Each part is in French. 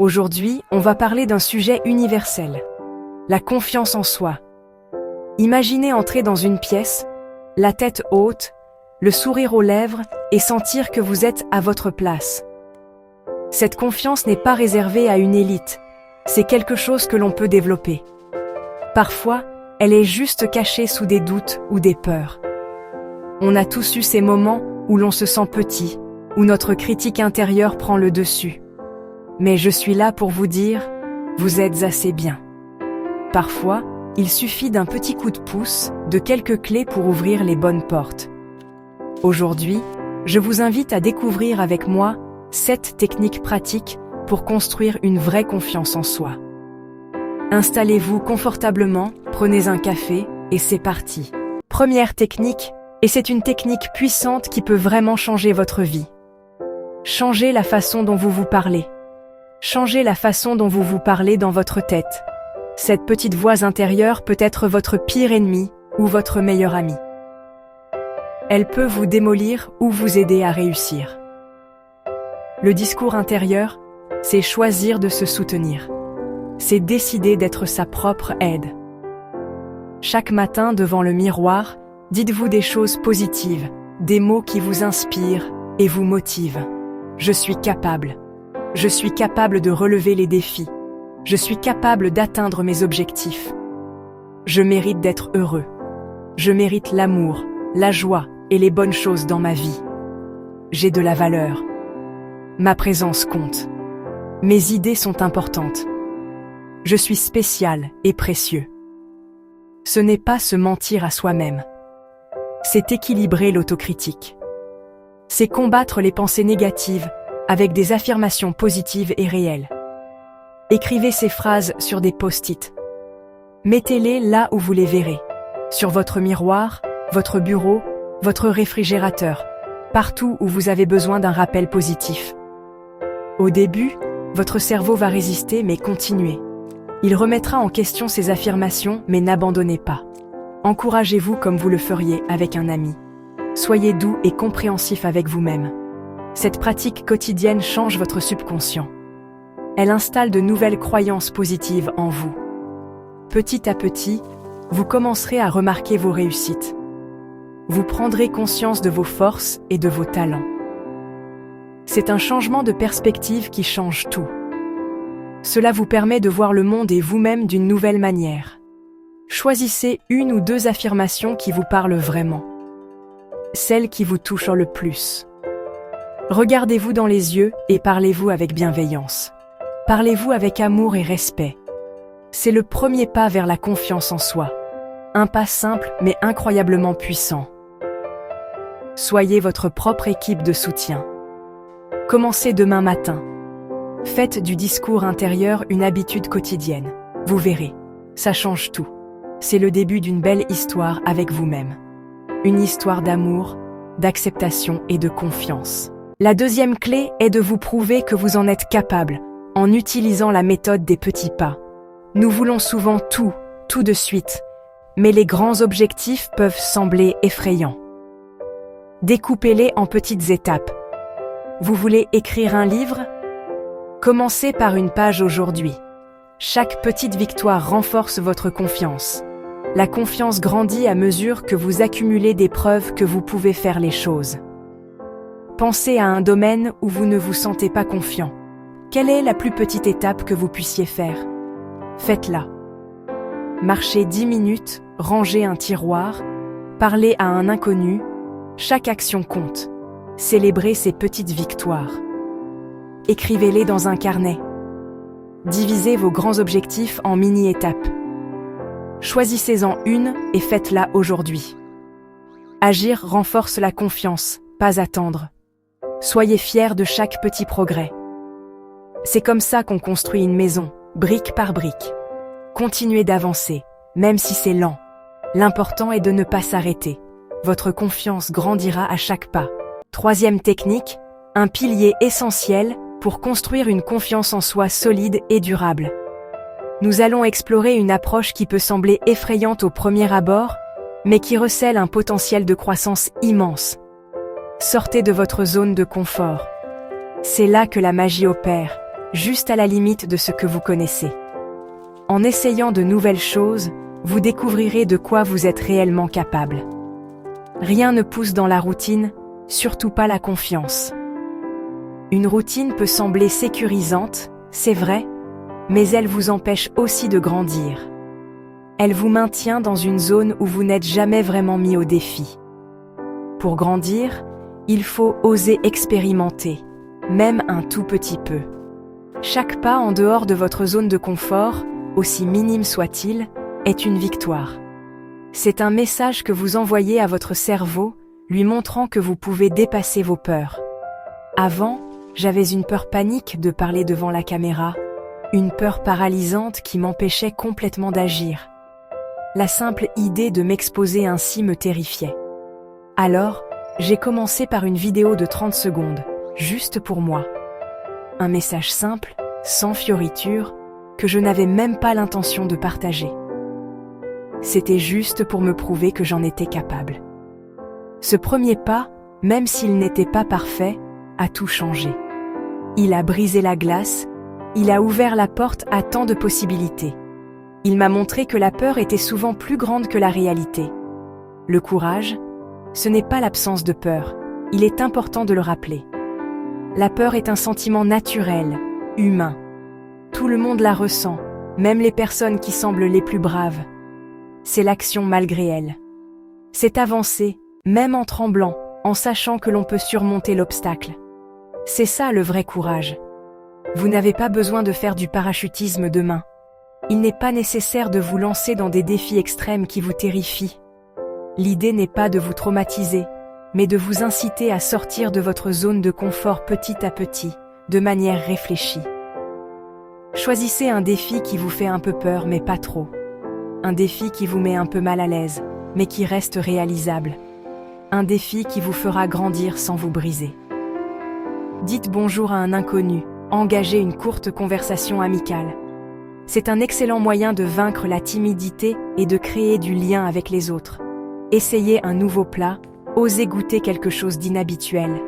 Aujourd'hui, on va parler d'un sujet universel, la confiance en soi. Imaginez entrer dans une pièce, la tête haute, le sourire aux lèvres et sentir que vous êtes à votre place. Cette confiance n'est pas réservée à une élite, c'est quelque chose que l'on peut développer. Parfois, elle est juste cachée sous des doutes ou des peurs. On a tous eu ces moments où l'on se sent petit, où notre critique intérieure prend le dessus. Mais je suis là pour vous dire, vous êtes assez bien. Parfois, il suffit d'un petit coup de pouce, de quelques clés pour ouvrir les bonnes portes. Aujourd'hui, je vous invite à découvrir avec moi 7 techniques pratiques pour construire une vraie confiance en soi. Installez-vous confortablement, prenez un café et c'est parti. Première technique, et c'est une technique puissante qui peut vraiment changer votre vie. Changez la façon dont vous vous parlez. Changez la façon dont vous vous parlez dans votre tête. Cette petite voix intérieure peut être votre pire ennemi ou votre meilleur ami. Elle peut vous démolir ou vous aider à réussir. Le discours intérieur, c'est choisir de se soutenir. C'est décider d'être sa propre aide. Chaque matin devant le miroir, dites-vous des choses positives, des mots qui vous inspirent et vous motivent. Je suis capable. Je suis capable de relever les défis. Je suis capable d'atteindre mes objectifs. Je mérite d'être heureux. Je mérite l'amour, la joie et les bonnes choses dans ma vie. J'ai de la valeur. Ma présence compte. Mes idées sont importantes. Je suis spécial et précieux. Ce n'est pas se mentir à soi-même. C'est équilibrer l'autocritique. C'est combattre les pensées négatives avec des affirmations positives et réelles. Écrivez ces phrases sur des post-it. Mettez-les là où vous les verrez. Sur votre miroir, votre bureau, votre réfrigérateur, partout où vous avez besoin d'un rappel positif. Au début, votre cerveau va résister mais continuez. Il remettra en question ces affirmations mais n'abandonnez pas. Encouragez-vous comme vous le feriez avec un ami. Soyez doux et compréhensif avec vous-même. Cette pratique quotidienne change votre subconscient. Elle installe de nouvelles croyances positives en vous. Petit à petit, vous commencerez à remarquer vos réussites. Vous prendrez conscience de vos forces et de vos talents. C'est un changement de perspective qui change tout. Cela vous permet de voir le monde et vous-même d'une nouvelle manière. Choisissez 1 ou 2 affirmations qui vous parlent vraiment. Celles qui vous touchent le plus. Regardez-vous dans les yeux et parlez-vous avec bienveillance. Parlez-vous avec amour et respect. C'est le premier pas vers la confiance en soi. Un pas simple mais incroyablement puissant. Soyez votre propre équipe de soutien. Commencez demain matin. Faites du discours intérieur une habitude quotidienne. Vous verrez, ça change tout. C'est le début d'une belle histoire avec vous-même. Une histoire d'amour, d'acceptation et de confiance. La deuxième clé est de vous prouver que vous en êtes capable, en utilisant la méthode des petits pas. Nous voulons souvent tout de suite, mais les grands objectifs peuvent sembler effrayants. Découpez-les en petites étapes. Vous voulez écrire un livre? Commencez par une page aujourd'hui. Chaque petite victoire renforce votre confiance. La confiance grandit à mesure que vous accumulez des preuves que vous pouvez faire les choses. Pensez à un domaine où vous ne vous sentez pas confiant. Quelle est la plus petite étape que vous puissiez faire? Faites-la. Marchez 10 minutes, rangez un tiroir, parlez à un inconnu. Chaque action compte. Célébrez ces petites victoires. Écrivez-les dans un carnet. Divisez vos grands objectifs en mini-étapes. Choisissez-en une et faites-la aujourd'hui. Agir renforce la confiance, pas attendre. Soyez fiers de chaque petit progrès. C'est comme ça qu'on construit une maison, brique par brique. Continuez d'avancer, même si c'est lent. L'important est de ne pas s'arrêter. Votre confiance grandira à chaque pas. Troisième technique, un pilier essentiel pour construire une confiance en soi solide et durable. Nous allons explorer une approche qui peut sembler effrayante au premier abord, mais qui recèle un potentiel de croissance immense. Sortez de votre zone de confort. C'est là que la magie opère. juste à la limite de ce que vous connaissez. En essayant de nouvelles choses, vous découvrirez de quoi vous êtes réellement capable. Rien ne pousse dans la routine, surtout pas la confiance. Une routine peut sembler sécurisante, c'est vrai, mais elle vous empêche aussi de grandir. Elle vous maintient dans une zone où vous n'êtes jamais vraiment mis au défi. Pour grandir, il faut oser expérimenter, même un tout petit peu. Chaque pas en dehors de votre zone de confort, aussi minime soit-il, est une victoire. C'est un message que vous envoyez à votre cerveau, lui montrant que vous pouvez dépasser vos peurs. Avant, j'avais une peur panique de parler devant la caméra, une peur paralysante qui m'empêchait complètement d'agir. La simple idée de m'exposer ainsi me terrifiait. Alors, j'ai commencé par une vidéo de 30 secondes, juste pour moi. Un message simple, sans fioritures, que je n'avais même pas l'intention de partager. C'était juste pour me prouver que j'en étais capable. Ce premier pas, même s'il n'était pas parfait, a tout changé. Il a brisé la glace, il a ouvert la porte à tant de possibilités. Il m'a montré que la peur était souvent plus grande que la réalité. Le courage, ce n'est pas l'absence de peur, il est important de le rappeler. La peur est un sentiment naturel, humain. Tout le monde la ressent, même les personnes qui semblent les plus braves. C'est l'action malgré elle. C'est avancer, même en tremblant, en sachant que l'on peut surmonter l'obstacle. C'est ça le vrai courage. Vous n'avez pas besoin de faire du parachutisme demain. Il n'est pas nécessaire de vous lancer dans des défis extrêmes qui vous terrifient. L'idée n'est pas de vous traumatiser, mais de vous inciter à sortir de votre zone de confort petit à petit, de manière réfléchie. Choisissez un défi qui vous fait un peu peur, mais pas trop. Un défi qui vous met un peu mal à l'aise, mais qui reste réalisable. Un défi qui vous fera grandir sans vous briser. Dites bonjour à un inconnu, engagez une courte conversation amicale. C'est un excellent moyen de vaincre la timidité et de créer du lien avec les autres. Essayez un nouveau plat, osez goûter quelque chose d'inhabituel.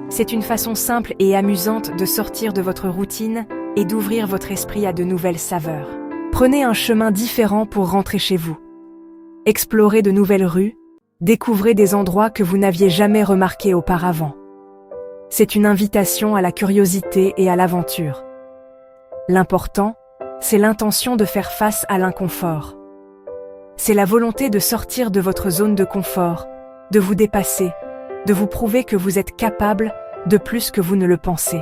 C'est une façon simple et amusante de sortir de votre routine et d'ouvrir votre esprit à de nouvelles saveurs. Prenez un chemin différent pour rentrer chez vous. Explorez de nouvelles rues, découvrez des endroits que vous n'aviez jamais remarqués auparavant. C'est une invitation à la curiosité et à l'aventure. L'important, c'est l'intention de faire face à l'inconfort. C'est la volonté de sortir de votre zone de confort, de vous dépasser, de vous prouver que vous êtes capable de plus que vous ne le pensez.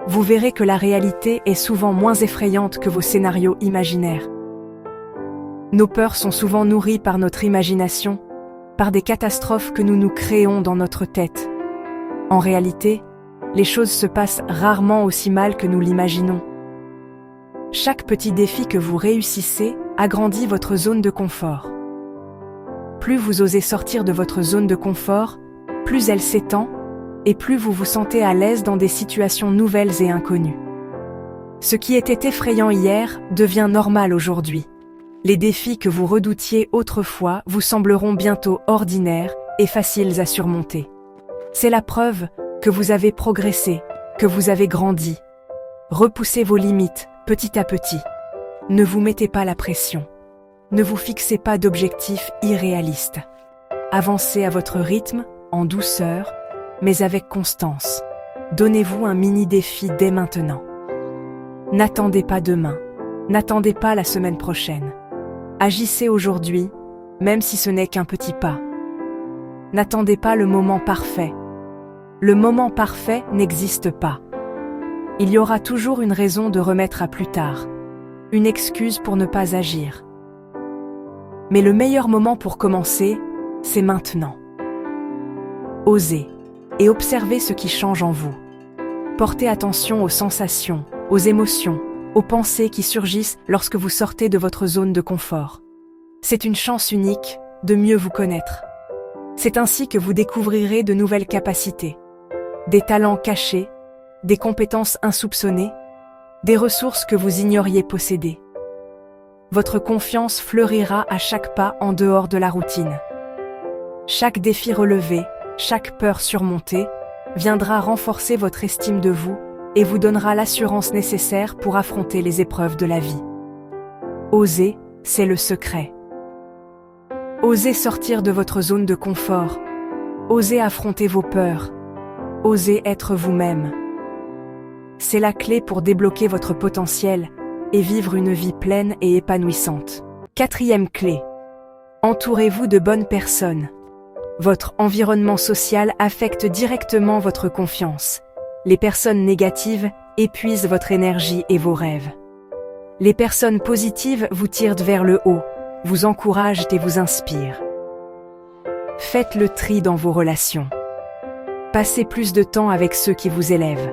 Vous verrez que la réalité est souvent moins effrayante que vos scénarios imaginaires. Nos peurs sont souvent nourries par notre imagination, par des catastrophes que nous nous créons dans notre tête. En réalité, les choses se passent rarement aussi mal que nous l'imaginons. Chaque petit défi que vous réussissez agrandit votre zone de confort. Plus vous osez sortir de votre zone de confort, plus elle s'étend, et plus vous vous sentez à l'aise dans des situations nouvelles et inconnues. Ce qui était effrayant hier devient normal aujourd'hui. Les défis que vous redoutiez autrefois vous sembleront bientôt ordinaires et faciles à surmonter. C'est la preuve que vous avez progressé, que vous avez grandi. Repoussez vos limites petit à petit. Ne vous mettez pas la pression. Ne vous fixez pas d'objectifs irréalistes. Avancez à votre rythme, en douceur, mais avec constance. Donnez-vous un mini-défi dès maintenant. N'attendez pas demain. N'attendez pas la semaine prochaine. Agissez aujourd'hui, même si ce n'est qu'un petit pas. N'attendez pas le moment parfait. Le moment parfait n'existe pas. Il y aura toujours une raison de remettre à plus tard, une excuse pour ne pas agir. Mais le meilleur moment pour commencer, c'est maintenant. Osez et observez ce qui change en vous. Portez attention aux sensations, aux émotions, aux pensées qui surgissent lorsque vous sortez de votre zone de confort. C'est une chance unique de mieux vous connaître. C'est ainsi que vous découvrirez de nouvelles capacités, des talents cachés, des compétences insoupçonnées, des ressources que vous ignoriez posséder. Votre confiance fleurira à chaque pas en dehors de la routine. Chaque défi relevé, chaque peur surmontée, viendra renforcer votre estime de vous et vous donnera l'assurance nécessaire pour affronter les épreuves de la vie. Oser, c'est le secret. Osez sortir de votre zone de confort. Osez affronter vos peurs. Osez être vous-même. C'est la clé pour débloquer votre potentiel et vivre une vie pleine et épanouissante. 4e clé. Entourez-vous de bonnes personnes. Votre environnement social affecte directement votre confiance. Les personnes négatives épuisent votre énergie et vos rêves. Les personnes positives vous tirent vers le haut, vous encouragent et vous inspirent. Faites le tri dans vos relations. Passez plus de temps avec ceux qui vous élèvent.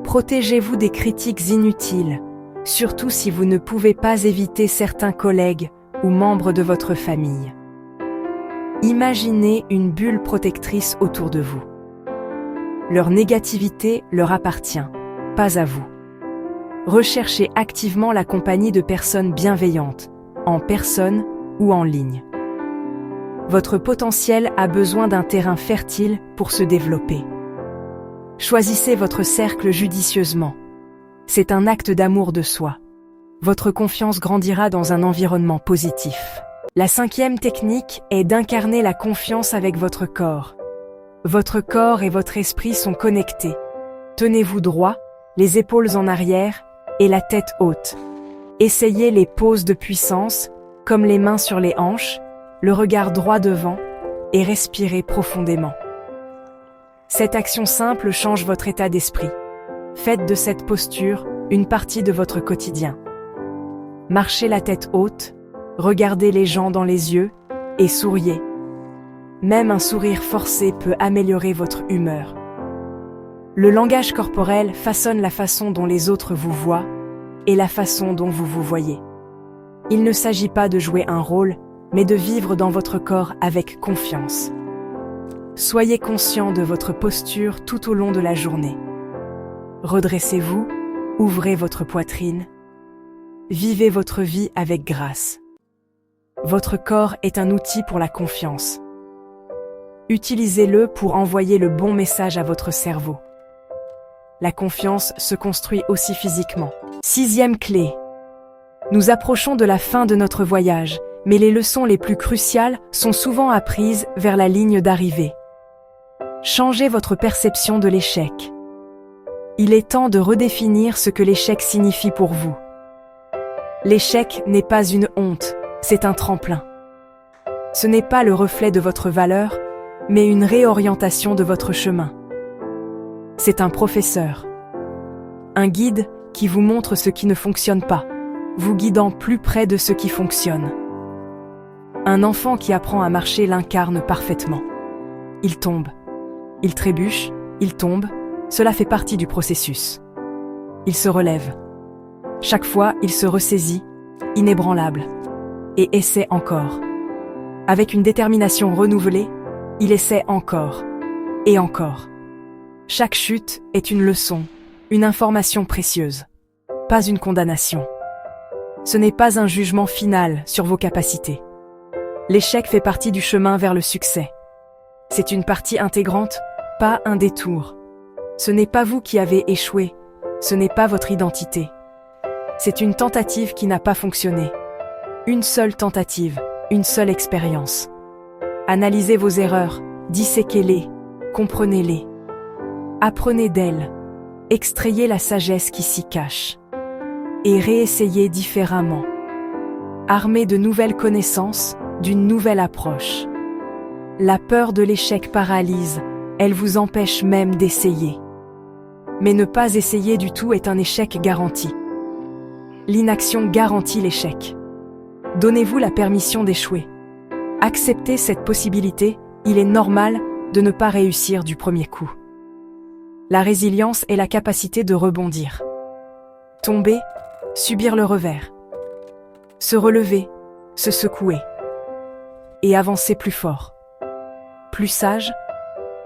Protégez-vous des critiques inutiles, surtout si vous ne pouvez pas éviter certains collègues ou membres de votre famille. Imaginez une bulle protectrice autour de vous. Leur négativité leur appartient, pas à vous. Recherchez activement la compagnie de personnes bienveillantes, en personne ou en ligne. Votre potentiel a besoin d'un terrain fertile pour se développer. Choisissez votre cercle judicieusement. C'est un acte d'amour de soi. Votre confiance grandira dans un environnement positif. La 5e technique est d'incarner la confiance avec votre corps. Votre corps et votre esprit sont connectés. Tenez-vous droit, les épaules en arrière et la tête haute. Essayez les poses de puissance, comme les mains sur les hanches, le regard droit devant, et respirez profondément. Cette action simple change votre état d'esprit. Faites de cette posture une partie de votre quotidien. Marchez la tête haute, regardez les gens dans les yeux et souriez. Même un sourire forcé peut améliorer votre humeur. Le langage corporel façonne la façon dont les autres vous voient et la façon dont vous vous voyez. Il ne s'agit pas de jouer un rôle, mais de vivre dans votre corps avec confiance. Soyez conscient de votre posture tout au long de la journée. Redressez-vous, ouvrez votre poitrine. Vivez votre vie avec grâce. Votre corps est un outil pour la confiance. Utilisez-le pour envoyer le bon message à votre cerveau. La confiance se construit aussi physiquement. 6e clé. Nous approchons de la fin de notre voyage, mais les leçons les plus cruciales sont souvent apprises vers la ligne d'arrivée. Changez votre perception de l'échec. Il est temps de redéfinir ce que l'échec signifie pour vous. L'échec n'est pas une honte, c'est un tremplin. Ce n'est pas le reflet de votre valeur, mais une réorientation de votre chemin. C'est un professeur, un guide qui vous montre ce qui ne fonctionne pas, vous guidant plus près de ce qui fonctionne. Un enfant qui apprend à marcher l'incarne parfaitement. Il tombe, il trébuche, il tombe, cela fait partie du processus. Il se relève. Chaque fois, il se ressaisit, inébranlable, et essaie encore. Avec une détermination renouvelée, il essaie encore, et encore. Chaque chute est une leçon, une information précieuse, pas une condamnation. Ce n'est pas un jugement final sur vos capacités. L'échec fait partie du chemin vers le succès. C'est une partie intégrante, pas un détour. Ce n'est pas vous qui avez échoué, ce n'est pas votre identité. C'est une tentative qui n'a pas fonctionné. Une seule tentative, une seule expérience. Analysez vos erreurs, disséquez-les, comprenez-les. Apprenez d'elles, extrayez la sagesse qui s'y cache. Et réessayez différemment. Armé de nouvelles connaissances, d'une nouvelle approche. La peur de l'échec paralyse, elle vous empêche même d'essayer. Mais ne pas essayer du tout est un échec garanti. L'inaction garantit l'échec. Donnez-vous la permission d'échouer. Acceptez cette possibilité, il est normal de ne pas réussir du premier coup. La résilience est la capacité de rebondir. Tomber, subir le revers. Se relever, se secouer. Et avancer plus fort. Plus sage,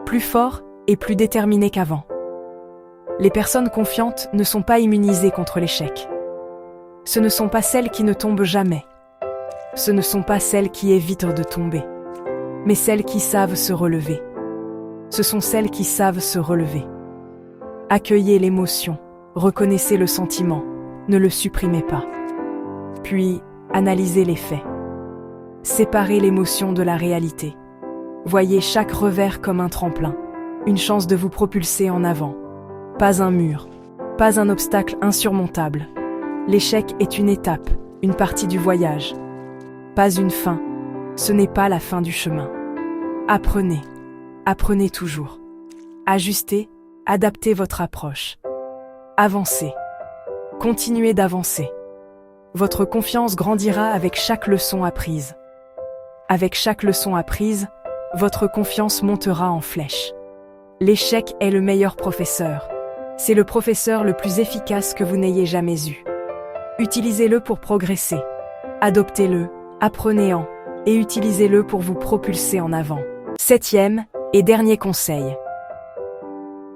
plus fort et plus déterminé qu'avant. Les personnes confiantes ne sont pas immunisées contre l'échec. Ce ne sont pas celles qui ne tombent jamais. Ce ne sont pas celles qui évitent de tomber, mais celles qui savent se relever. Ce sont celles qui savent se relever. Accueillez l'émotion, reconnaissez le sentiment, ne le supprimez pas. Puis, analysez les faits. Séparez l'émotion de la réalité. Voyez chaque revers comme un tremplin, une chance de vous propulser en avant. Pas un mur, pas un obstacle insurmontable. L'échec est une étape, une partie du voyage. Pas une fin, ce n'est pas la fin du chemin. Apprenez, apprenez toujours. Ajustez, adaptez votre approche. Avancez, continuez d'avancer. Votre confiance grandira avec chaque leçon apprise. Avec chaque leçon apprise, votre confiance montera en flèche. L'échec est le meilleur professeur. C'est le professeur le plus efficace que vous n'ayez jamais eu. Utilisez-le pour progresser. Adoptez-le, apprenez-en, et utilisez-le pour vous propulser en avant. 7e et dernier conseil.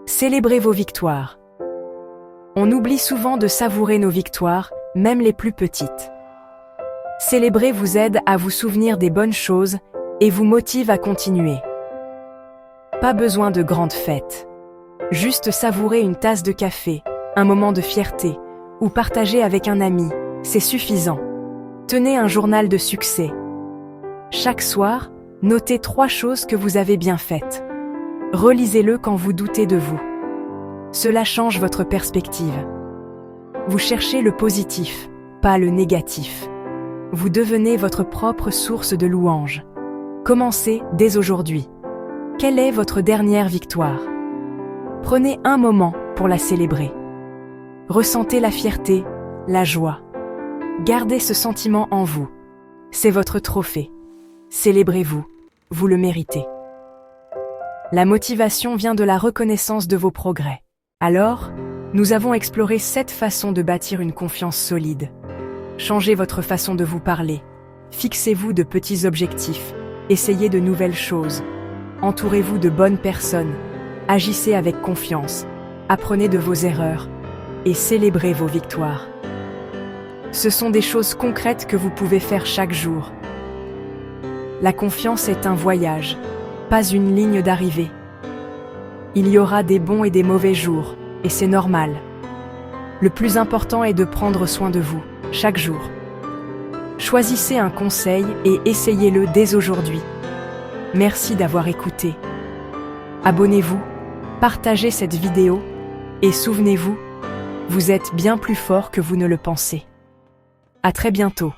Célébrez vos victoires. On oublie souvent de savourer nos victoires, même les plus petites. Célébrer vous aide à vous souvenir des bonnes choses et vous motive à continuer. Pas besoin de grandes fêtes. Juste savourer une tasse de café, un moment de fierté, ou partager avec un ami, c'est suffisant. Tenez un journal de succès. Chaque soir, notez 3 choses que vous avez bien faites. Relisez-le quand vous doutez de vous. Cela change votre perspective. Vous cherchez le positif, pas le négatif. Vous devenez votre propre source de louanges. Commencez dès aujourd'hui. Quelle est votre dernière victoire? Prenez un moment pour la célébrer. Ressentez la fierté, la joie. Gardez ce sentiment en vous. C'est votre trophée. Célébrez-vous, vous le méritez. La motivation vient de la reconnaissance de vos progrès. Alors, nous avons exploré 7 façons de bâtir une confiance solide. Changez votre façon de vous parler. Fixez-vous de petits objectifs. Essayez de nouvelles choses. Entourez-vous de bonnes personnes. Agissez avec confiance. Apprenez de vos erreurs. Et célébrez vos victoires. Ce sont des choses concrètes que vous pouvez faire chaque jour. La confiance est un voyage, pas une ligne d'arrivée. Il y aura des bons et des mauvais jours, et c'est normal. Le plus important est de prendre soin de vous, chaque jour. Choisissez un conseil et essayez-le dès aujourd'hui. Merci d'avoir écouté. Abonnez-vous, partagez cette vidéo, et souvenez-vous, vous êtes bien plus fort que vous ne le pensez. À très bientôt.